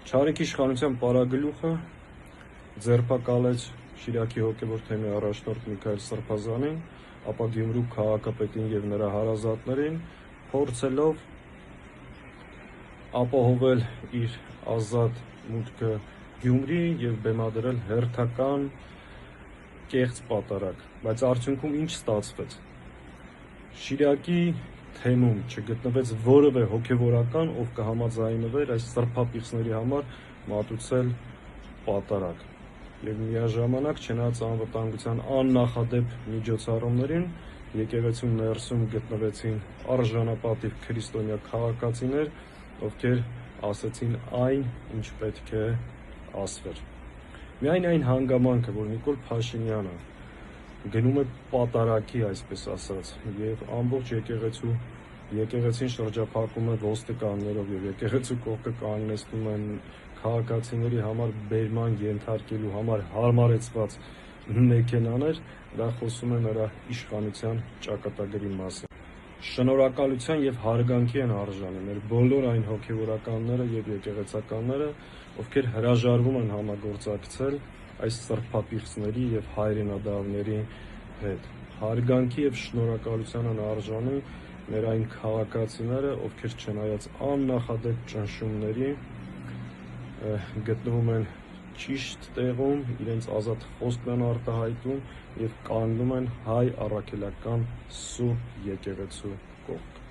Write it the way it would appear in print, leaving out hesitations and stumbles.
Չարենքի իշխանության պարագլուխը ձերբակալեց Շիրակի հոգևոր թեմի առաջնորդ Միքայել Սրբազանին, ապա Գյումրու քաղաքապետին եւ նրա հարազատներին, փորձելով ապահովել իր ազատ մուտքը Գյումրի եւ բեմադրել հերթական կեղծ պատարագ, բայց արդյունքում ինչ ստացվեց։ Շիրակի թեմում չգտնվեց որևէ հոգևորական, ով կհամաձայնվեր այս սրբապիղծների համար մատուցել պատարագ։ Եվ միաժամանակ չնայած անվտանգության աննախադեպ միջոցառումներին, եկեղեցու ներսում գտնվեցին արժանապատիվ քրիստոնյա քաղաքացիներ, ովքեր ասեցին այն, ինչ պետք է ասվեր։ Միայն այն հանգամանքը, որ Նիկոլ Փաշինյանը գնում է պատարագի, այսպես ասած, եւ ամբողջ եկեղեցին շրջափակում է ոստիկաններով եւ եկեղեցու կողքը կանգնեցնում են քաղաքացիների համար բերման ենթարկելու համար հարմարեցված մեքենաներ, դա խոսում է նրա իշխանության ճակատագրի մասին։ Շնորհակալության եւ հարգանքի են արժանի մեր բոլոր այն հոգեվորականները եւ եկեղեցականները, ովքեր հրաժարվում են համագործակցել այս սրբապիղծների եւ հայրենադավների հետ։ Հարգանքի եւ շնորհակալության են արժանի մեր այն քաղաքացիները, ովքեր չնայած աննախադեպ ճնշումների գտնվում են ճիշտ տեղում, իրենց ազատ խոսքն են արտահայտում եւ կանգնում են հայ առաքելական Սուրբ եկեղեցու կողքը։